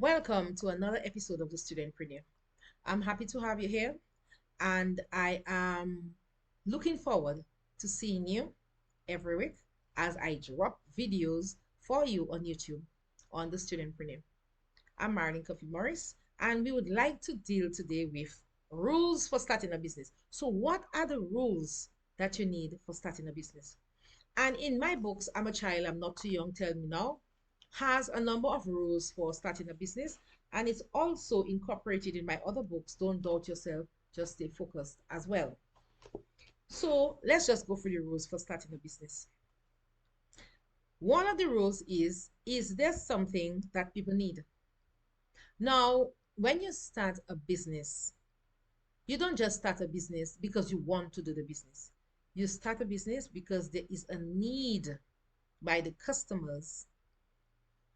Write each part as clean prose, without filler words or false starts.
Welcome to another episode of the Studentpreneur. I'm happy to have you here, and I am looking forward to seeing you every week as I drop videos for you on YouTube on the Studentpreneur. I'm Marilyn Cuffy Morris, and we would like to deal today with rules for starting a business. So, what are the rules that you need for starting a business? And in my books, I'm a Child, I'm Not Too Young, Tell Me Now, has a number of rules for starting a business. And it's also incorporated in my other books, Don't Doubt Yourself, Just Stay Focused as well. So let's just go through the rules for starting a business. One of the rules is there something that people need? Now, when you start a business, you don't just start a business because you want to do the business. You start a business because there is a need by the customers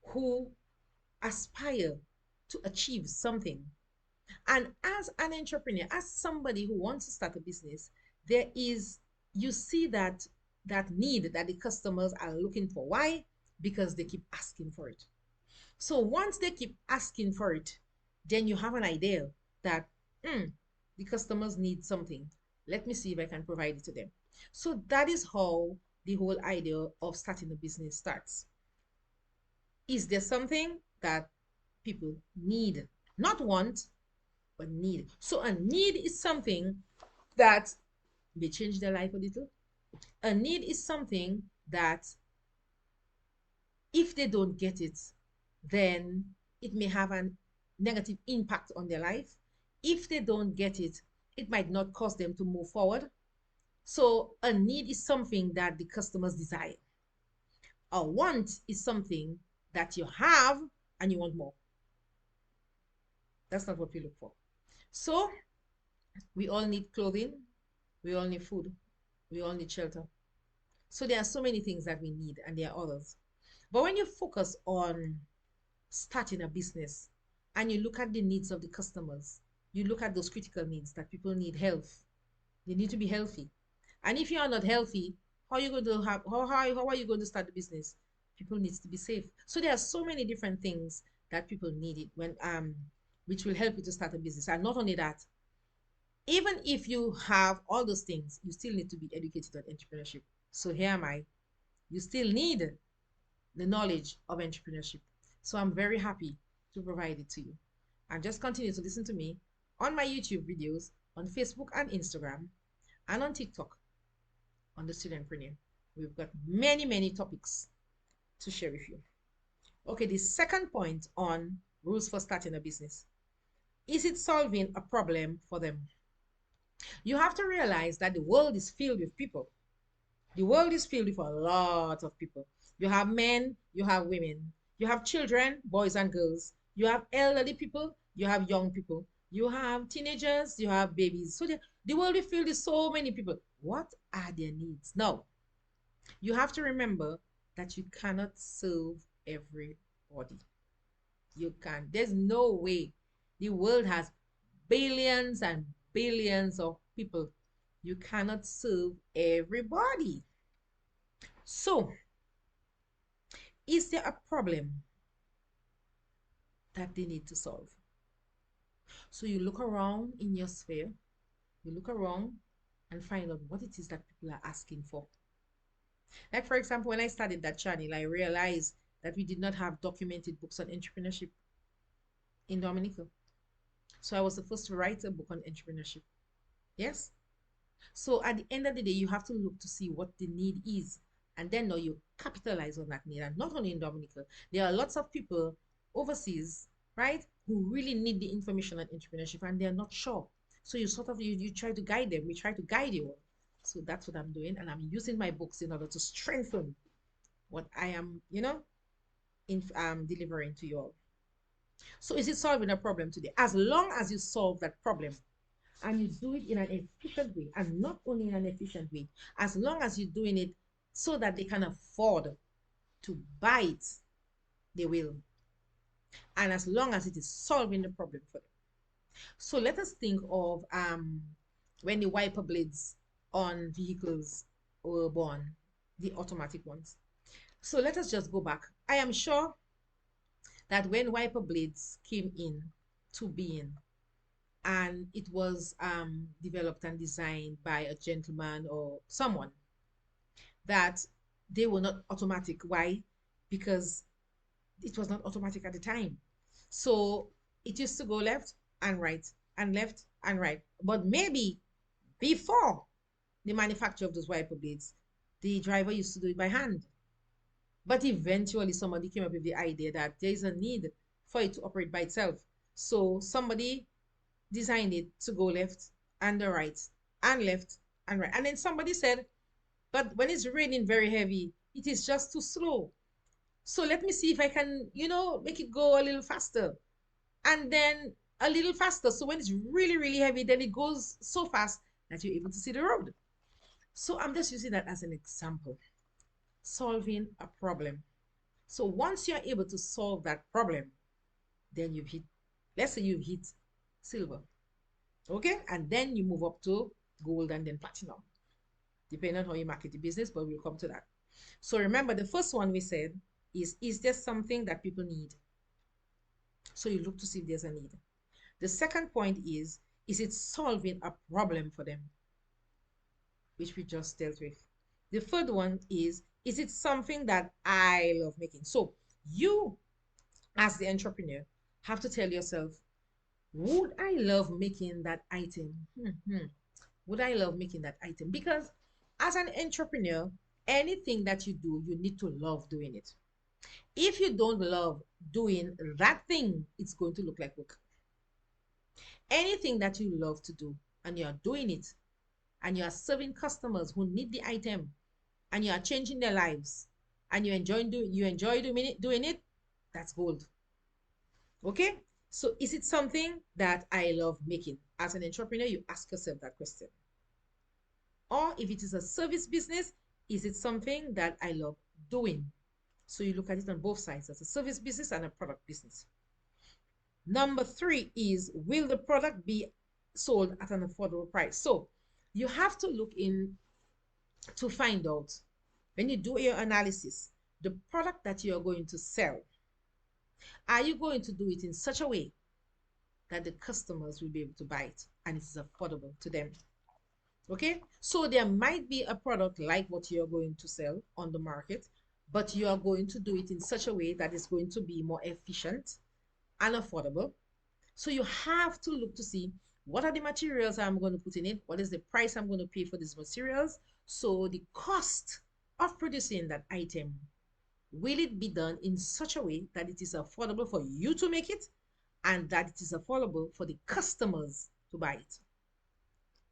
who aspire to achieve something. And as an entrepreneur, as somebody who wants to start a business, you see that need that the customers are looking for. Why? Because they keep asking for it. So once they keep asking for it, then you have an idea that the customers need something. Let me see if I can provide it to them. So that is how the whole idea of starting a business starts. Is there something that people need? Not want, but need. So a need is something that may change their life a little. A need is something that if they don't get it, then it may have a negative impact on their life. If they don't get it, it might not cause them to move forward. So a need is something that the customers desire. A want is something that you have and you want more. That's not what we look for. So we all need clothing, we all need food, we all need shelter. So there are so many things that we need, and there are others. But when you focus on starting a business and you look at the needs of the customers, you look at those critical needs that people need: health. They need to be healthy. And if you are not healthy, how are you going to have how are you going to start the business? People needs to be safe. So there are so many different things that people need it when which will help you to start a business. And not only that, even if you have all those things, you still need to be educated on entrepreneurship. So here am I. You still need the knowledge of entrepreneurship. So I'm very happy to provide it to you. And just continue to listen to me on my YouTube videos, on Facebook and Instagram, and on TikTok on the Studentpreneur. We've got many, many topics to share with you. Okay, the second point on rules for starting a business. Is it solving a problem for them? You have to realize that the world is filled with people. The world is filled with a lot of people. You have men, you have women, you have children, boys and girls, you have elderly people, you have young people, you have teenagers, you have babies. So the world is filled with so many people. What are their needs? Now, you have to remember that you cannot serve everybody. You can't. There's no way. The world has billions and billions of people. You cannot serve everybody. So, is there a problem that they need to solve? So you look around in your sphere, you look around and find out what it is that people are asking for. Like, for example, when I started that channel, I realized that we did not have documented books on entrepreneurship in Dominica. So I was the first to write a book on entrepreneurship. Yes? So at the end of the day, you have to look to see what the need is. And then now you capitalize on that need. And not only in Dominica, there are lots of people overseas, right, who really need the information on entrepreneurship and they're not sure. So you sort of you try to guide them. We try to guide you. So that's what I'm doing. And I'm using my books in order to strengthen what I am, delivering to you all. So is it solving a problem today? As long as you solve that problem, and you do it in an efficient way, and not only in an efficient way, as long as you're doing it so that they can afford to buy it, they will. And as long as it is solving the problem for them. So let us think of when the wiper blades on vehicles were born, the automatic ones. So let us just go back. I am sure that when wiper blades came in to being, and it was developed and designed by a gentleman or someone, that they were not automatic. Why? Because it was not automatic at the time. So it used to go left and right and left and right. But maybe before the manufacture of those wiper blades, the driver used to do it by hand. But eventually somebody came up with the idea that there is a need for it to operate by itself. So somebody designed it to go left and the right and left and right. And then somebody said, but when it's raining very heavy, it is just too slow. So let me see if I can, make it go a little faster. And then a little faster. So when it's really, really heavy, then it goes so fast that you're able to see the road. So I'm just using that as an example. Solving a problem. So once you're able to solve that problem, then you've hit, let's say you've hit silver. Okay? And then you move up to gold and then platinum, depending on how you market the business, but we'll come to that. So remember, the first one we said is there something that people need? So you look to see if there's a need. The second point is it solving a problem for them, which we just dealt with? The third one is it something that I love making? So you, as the entrepreneur, have to tell yourself, would I love making that item? Would I love making that item? Because as an entrepreneur, anything that you do, you need to love doing it. If you don't love doing that thing, it's going to look like work. Anything that you love to do and you're doing it, and you are serving customers who need the item, and you are changing their lives, and you enjoy doing it, that's gold. Okay? So is it something that I love making? As an entrepreneur, you ask yourself that question. Or if it is a service business, is it something that I love doing? So you look at it on both sides, as a service business and a product business. Number 3 is, will the product be sold at an affordable price? So you have to look in to find out, when you do your analysis, the product that you are going to sell, are you going to do it in such a way that the customers will be able to buy it and it is affordable to them? Okay, so there might be a product like what you're going to sell on the market, but you are going to do it in such a way that is going to be more efficient and affordable. So you have to look to see, what are the materials I'm going to put in it? What is the price I'm going to pay for these materials? So the cost of producing that item, will it be done in such a way that it is affordable for you to make it and that it is affordable for the customers to buy it?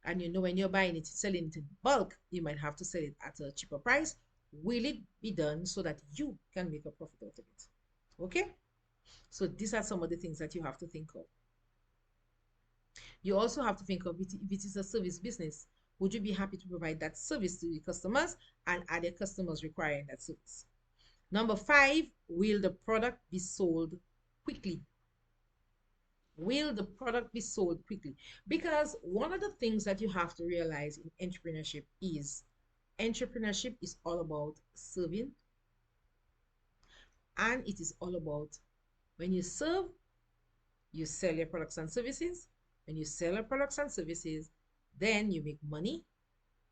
And when you're buying it, selling it in bulk, you might have to sell it at a cheaper price. Will it be done so that you can make a profit out of it? Okay? So these are some of the things that you have to think of. You also have to think of it, if it is a service business, would you be happy to provide that service to the customers, and are there customers requiring that service? Number 5, will the product be sold quickly? Will the product be sold quickly? Because one of the things that you have to realize in entrepreneurship is all about serving, and it is all about, when you serve, you sell your products and services. When you sell your products and services, then you make money,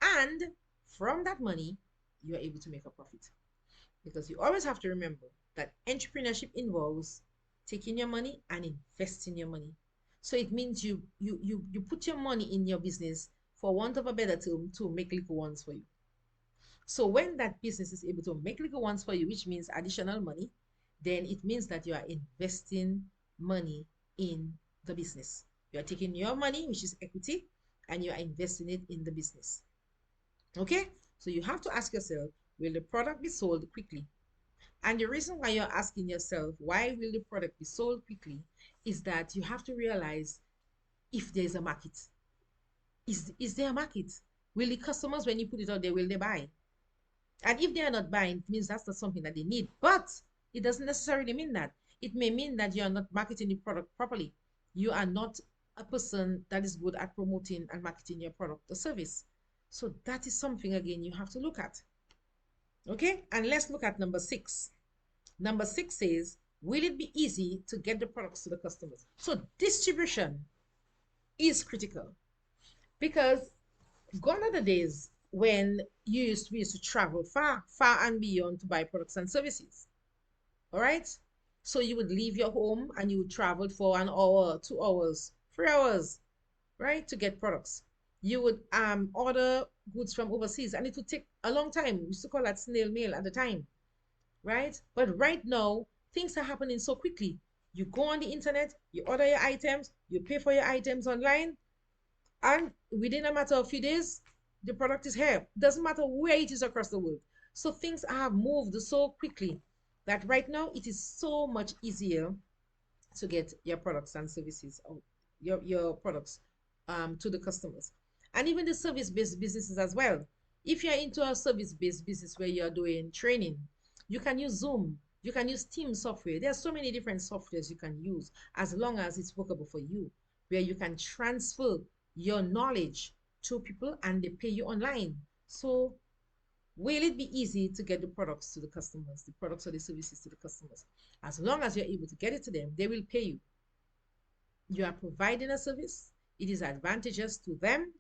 and from that money, you are able to make a profit. Because you always have to remember that entrepreneurship involves taking your money and investing your money. So it means you put your money in your business, for want of a better term, to make little ones for you. So when that business is able to make little ones for you, which means additional money, then it means that you are investing money in the business. You are taking your money, which is equity, and you are investing it in the business. Okay? So you have to ask yourself, will the product be sold quickly? And the reason why you're asking yourself, why will the product be sold quickly, is that you have to realize if there's a market. Is there a market? Will the customers, when you put it out there, will they buy? And if they are not buying, it means that's not something that they need. But it doesn't necessarily mean that. It may mean that you are not marketing the product properly. You are not a person that is good at promoting and marketing your product or service. So that is something, again, you have to look at. Okay, and let's look at number 6. Number 6 says, Will it be easy to get the products to the customers? So distribution is critical, because gone are the days when we used to travel far, far and beyond to buy products and services. All right. So you would leave your home and you would travel for an hour, 2 hours, 3 hours, right, to get products. You would order goods from overseas and it would take a long time. We used to call that snail mail at the time, right? But right now, things are happening so quickly. You go on the internet, you order your items, you pay for your items online, and within a matter of few days, the product is here. Doesn't matter where it is across the world. So things have moved so quickly that right now it is so much easier to get your products and services, or your products to the customers. And even the service-based businesses as well. If you're into a service-based business where you're doing training, you can use Zoom, you can use Team software. There are so many different softwares you can use as long as it's workable for you, where you can transfer your knowledge to people and they pay you online. So will it be easy to get the products to the customers, the products or the services to the customers? As long as you're able to get it to them, they will pay you. You are providing a service, it is advantageous to them.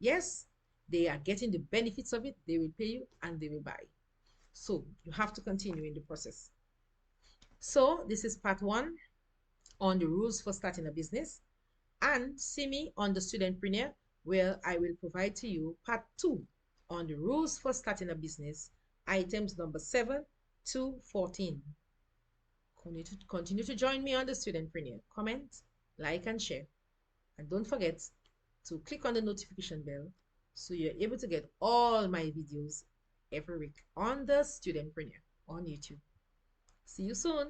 Yes, they are getting the benefits of it, they will pay you and they will buy. So you have to continue in the process. So this is part one on the rules for starting a business. And see me on the Studentpreneur, where I will provide to you part two on the rules for starting a business, items number 7 to 14. Continue to join me on the Studentpreneur. Comment, like, and share. And don't forget to click on the notification bell so you're able to get all my videos every week on the Studentpreneur on YouTube. See you soon.